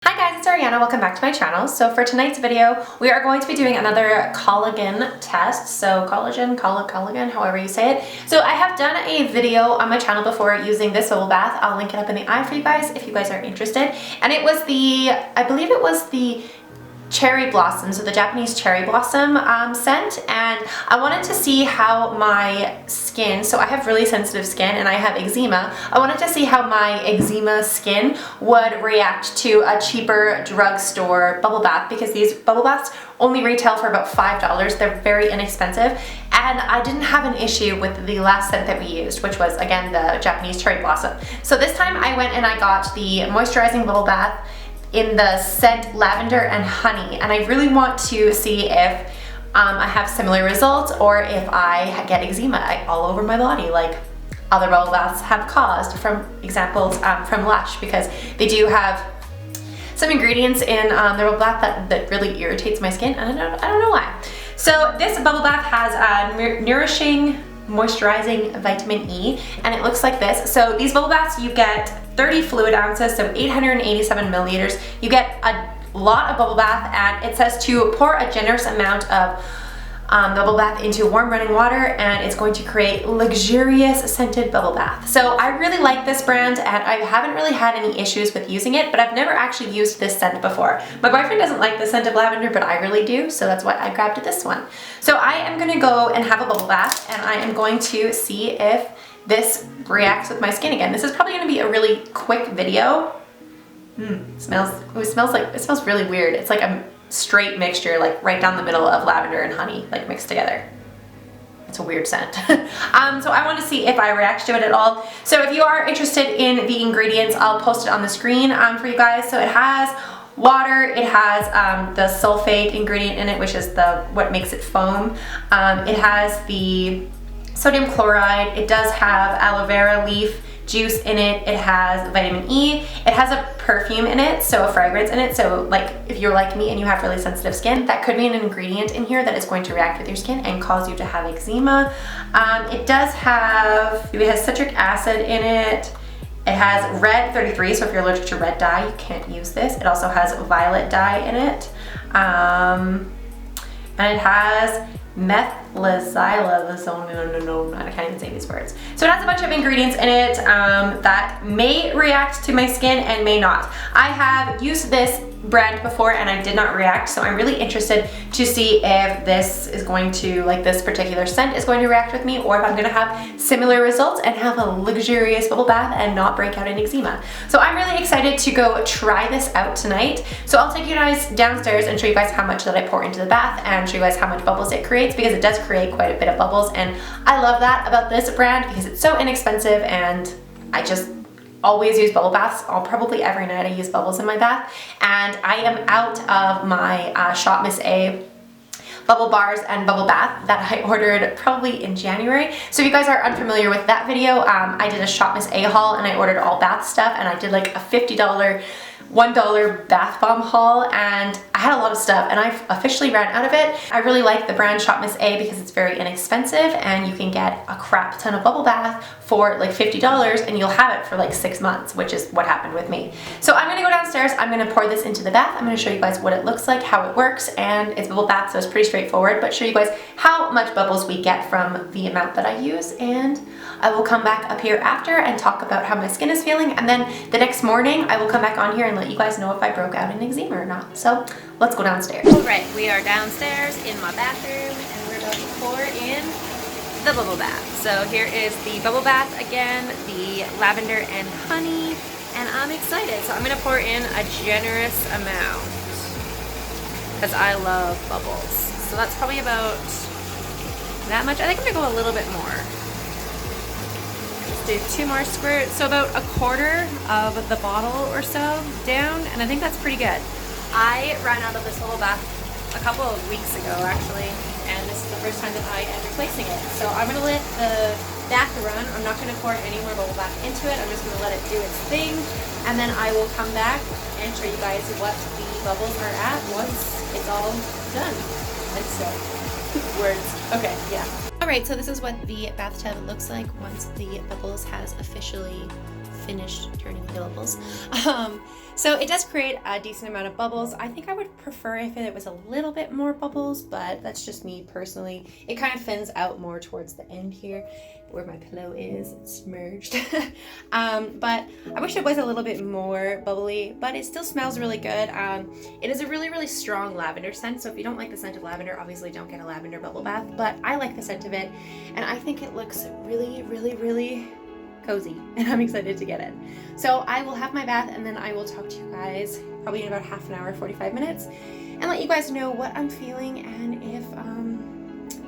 Hi guys, it's Ariana. Welcome back to my channel. So for tonight's video, we are going to be doing another collagen test. So collagen, however you say it. So I have done a video on my channel before using this bubble bath. I'll link it up in the eye for you guys if you guys are interested. And it was the, I believe it was the cherry blossom, so the Japanese cherry blossom scent, and I wanted to see how my skin, so I have really sensitive skin and I have eczema, I wanted to see how my eczema skin would react to a cheaper drugstore bubble bath, because these bubble baths only retail for about $5. They're very inexpensive, and I didn't have an issue with the last scent that we used, which was again the Japanese cherry blossom. So this time I went and I got the moisturizing bubble bath in the scent lavender and honey, and I really want to see if I have similar results or if I get eczema all over my body like other bubble baths have caused, from examples from Lush, because they do have some ingredients in their bubble bath that really irritates my skin, and I don't know why. So this bubble bath has nourishing moisturizing vitamin E, and it looks like this. So these bubble baths, you get 30 fluid ounces, so 887 milliliters. You get a lot of bubble bath, and it says to pour a generous amount of bubble bath into warm running water, and it's going to create luxurious scented bubble bath. So I really like this brand, and I haven't really had any issues with using it, but I've never actually used this scent before. My boyfriend doesn't like the scent of lavender, but I really do, so that's why I grabbed this one. So I am going to go and have a bubble bath, and I am going to see if this reacts with my skin again. This is probably going to be a really quick video. It smells really weird. It's like a straight mixture, like right down the middle of lavender and honey, like mixed together. It's a weird scent. So I want to see if I react to it at all. So if you are interested in the ingredients, I'll post it on the screen for you guys. So it has water, it has the sulfate ingredient in it, which is what makes it foam. It has the sodium chloride. It does have aloe vera leaf juice in it. It has vitamin E. It has a perfume in it, so a fragrance in it. So like if you're like me and you have really sensitive skin, that could be an ingredient in here that is going to react with your skin and cause you to have eczema. It has citric acid in it. It has red 33, so if you're allergic to red dye, you can't use this. It also has violet dye in it. And it has Methylisothiazolinone, I can't even say these words. So it has a bunch of ingredients in it that may react to my skin and may not. I have used this brand before and I did not react, so I'm really interested to see if this is going to, like this particular scent is going to react with me, or if I'm going to have similar results and have a luxurious bubble bath and not break out in eczema. So I'm really excited to go try this out tonight. So I'll take you guys downstairs and show you guys how much that I pour into the bath and show you guys how much bubbles it creates, because it does create quite a bit of bubbles, and I love that about this brand because it's so inexpensive, and I just always use bubble baths. Probably every night I use bubbles in my bath, and I am out of my Shop Miss A bubble bars and bubble bath that I ordered probably in January. So if you guys are unfamiliar with that video, I did a Shop Miss A haul and I ordered all bath stuff, and I did like a $50 $1 bath bomb haul, and I had a lot of stuff and I officially ran out of it. I really like the brand Shop Miss A because it's very inexpensive and you can get a crap ton of bubble bath for like $50 and you'll have it for like 6 months, which is what happened with me. So I'm gonna go downstairs, I'm gonna pour this into the bath, I'm gonna show you guys what it looks like, how it works, and it's bubble bath so it's pretty straightforward, but show you guys how much bubbles we get from the amount that I use, and I will come back up here after and talk about how my skin is feeling, and then the next morning I will come back on here and let you guys know if I broke out in eczema or not. So let's go downstairs. Alright, we are downstairs in my bathroom and we're about to pour in the bubble bath. So here is the bubble bath again, the lavender and honey, and I'm excited. So I'm going to pour in a generous amount because I love bubbles. So that's probably about that much. I think I'm going to go a little bit more. Do 2 more squirts, so about a quarter of the bottle or so down, and I think that's pretty good. I ran out of this bubble bath a couple of weeks ago actually, and this is the first time that I am replacing it. So I'm gonna let the bath run. I'm not gonna pour any more bubble bath into it. I'm just gonna let it do its thing, and then I will come back and show you guys what the bubbles are at once it's all done. And so, words. Okay, yeah. Alright, so this is what the bathtub looks like once the bubbles has officially finished turning the bubbles. So it does create a decent amount of bubbles. I think I would prefer if it was a little bit more bubbles, but that's just me personally. It kind of thins out more towards the end here where my pillow is. It's merged. But I wish it was a little bit more bubbly, but it still smells really good. It is a really, really strong lavender scent. So if you don't like the scent of lavender, obviously don't get a lavender bubble bath, but I like the scent of it. And I think it looks really, really, really cozy, and I'm excited to get it. So I will have my bath and then I will talk to you guys probably in about half an hour, 45 minutes, and let you guys know what I'm feeling and if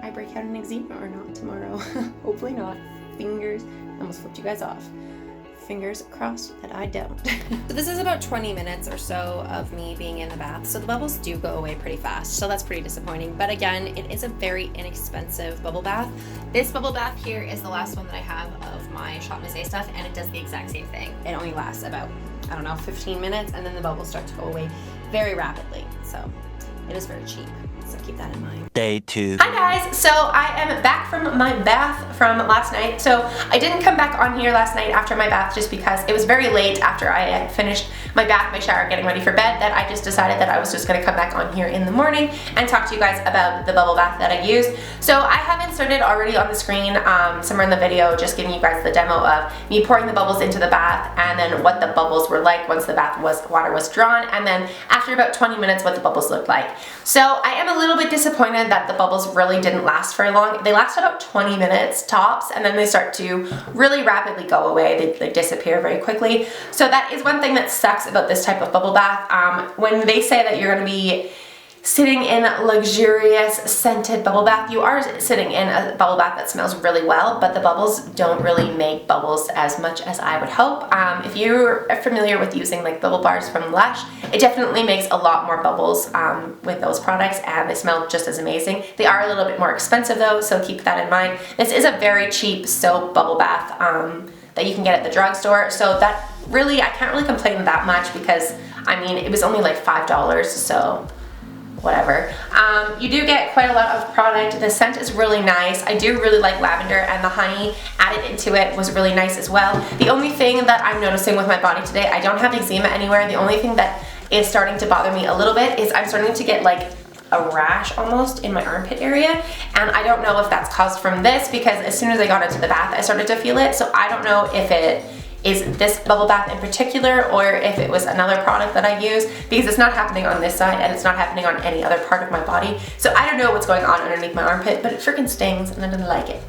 I break out an eczema or not tomorrow. Hopefully not. Fingers. I almost flipped you guys off. Fingers crossed that I don't. So this is about 20 minutes or so of me being in the bath. So the bubbles do go away pretty fast. So that's pretty disappointing. But again, it is a very inexpensive bubble bath. This bubble bath here is the last one that I have of my Shop Missé stuff, and it does the exact same thing. It only lasts about, I don't know, 15 minutes, and then the bubbles start to go away very rapidly. So it is very cheap. So keep that in mind. Day 2. Hi guys, so I am back from my bath from last night. So I didn't come back on here last night after my bath just because it was very late after I had finished my bath, my shower, getting ready for bed, that I just decided that I was just going to come back on here in the morning and talk to you guys about the bubble bath that I used. So I have inserted already on the screen somewhere in the video, just giving you guys the demo of me pouring the bubbles into the bath and then what the bubbles were like once the water was drawn, and then after about 20 minutes what the bubbles looked like. So I am a little bit disappointed that the bubbles really didn't last very long. They last about 20 minutes tops, and then they start to really rapidly go away. They disappear very quickly. So that is one thing that sucks about this type of bubble bath. When they say that you're going to be sitting in a luxurious scented bubble bath, you are sitting in a bubble bath that smells really well, but the bubbles don't really make bubbles as much as I would hope. If you're familiar with using like bubble bars from Lush, it definitely makes a lot more bubbles with those products, and they smell just as amazing. They are a little bit more expensive though, so keep that in mind. This is a very cheap soap bubble bath that you can get at the drugstore, so that really, I can't really complain that much because, I mean, it was only like $5, so whatever. You do get quite a lot of product. The scent is really nice. I do really like lavender, and the honey added into it was really nice as well. The only thing that I'm noticing with my body today, I don't have eczema anywhere. The only thing that is starting to bother me a little bit is I'm starting to get like a rash almost in my armpit area, and I don't know if that's caused from this, because as soon as I got into the bath I started to feel it. So I don't know if it is this bubble bath in particular or if it was another product that I use, because it's not happening on this side and it's not happening on any other part of my body. So I don't know what's going on underneath my armpit, but it freaking stings and I didn't like it.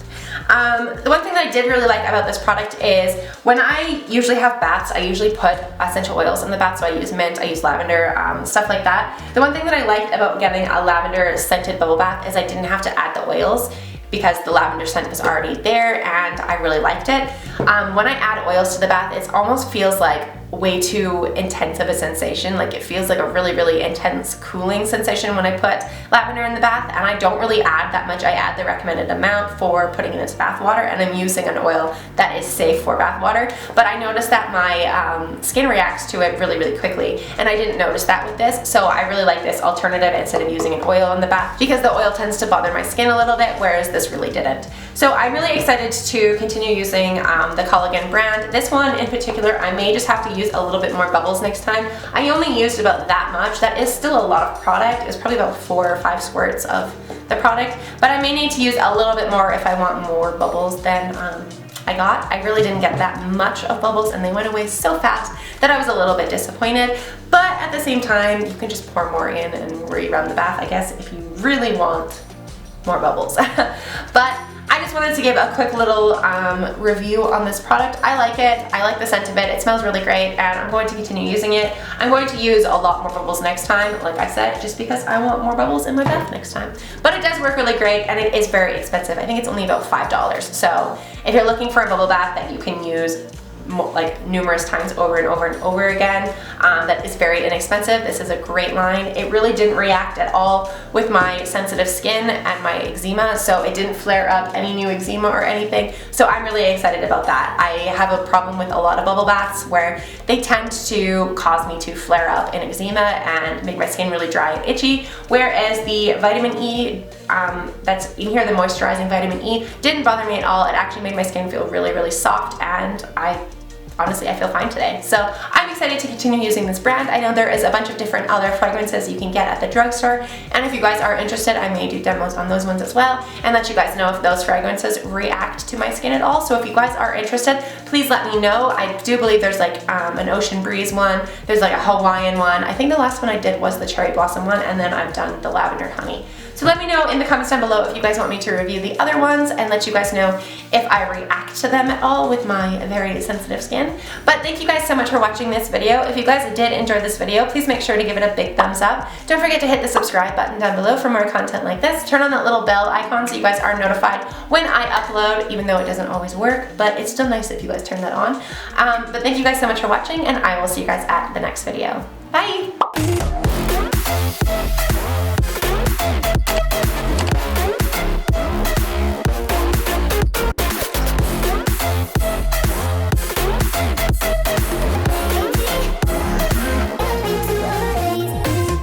The one thing that I did really like about this product is when I usually have baths, I usually put essential oils in the bath. So I use mint, I use lavender, stuff like that. The one thing that I liked about getting a lavender scented bubble bath is I didn't have to add the oils, because the lavender scent was already there and I really liked it. When I add oils to the bath, it almost feels like way too intense of a sensation. Like it feels like a really, really intense cooling sensation when I put lavender in the bath, and I don't really add that much. I add the recommended amount for putting it into bath water, and I'm using an oil that is safe for bath water. But I noticed that my skin reacts to it really, really quickly, and I didn't notice that with this. So I really like this alternative instead of using an oil in the bath, because the oil tends to bother my skin a little bit, whereas this really didn't. So I'm really excited to continue using the Calgon brand. This one in particular, I may just have to use a little bit more bubbles next time. I only used about that much. That is still a lot of product. It's probably about 4 or 5 squirts of the product, but I may need to use a little bit more if I want more bubbles than I got. I really didn't get that much of bubbles, and they went away so fast that I was a little bit disappointed. But at the same time, you can just pour more in and rerun the bath, I guess, if you really want more bubbles. But I just wanted to give a quick little review on this product. I like it. I like the scent of it. It smells really great, and I'm going to continue using it. I'm going to use a lot more bubbles next time, like I said, just because I want more bubbles in my bath next time. But it does work really great, and it is very expensive. I think it's only about $5. So if you're looking for a bubble bath that you can use like numerous times over and over and over again, that is very inexpensive, this is a great line. It really didn't react at all with my sensitive skin and my eczema, so it didn't flare up any new eczema or anything. So I'm really excited about that. I have a problem with a lot of bubble baths where they tend to cause me to flare up in eczema and make my skin really dry and itchy, whereas the vitamin E that's in here, the moisturizing vitamin E, didn't bother me at all. It actually made my skin feel really, really soft, and I honestly, I feel fine today. So I'm excited to continue using this brand. I know there is a bunch of different other fragrances you can get at the drugstore, and if you guys are interested, I may do demos on those ones as well, and let you guys know if those fragrances react to my skin at all. So if you guys are interested, please let me know. I do believe there's like an Ocean Breeze one, there's like a Hawaiian one. I think the last one I did was the Cherry Blossom one, and then I've done the Lavender Honey. So let me know in the comments down below if you guys want me to review the other ones, and let you guys know if I react to them at all with my very sensitive skin. But thank you guys so much for watching this video. If you guys did enjoy this video, please make sure to give it a big thumbs up. Don't forget to hit the subscribe button down below for more content like this. Turn on that little bell icon so you guys are notified when I upload, even though it doesn't always work, but it's still nice if you guys turn that on. But thank you guys so much for watching, and I will see you guys at the next video. Bye!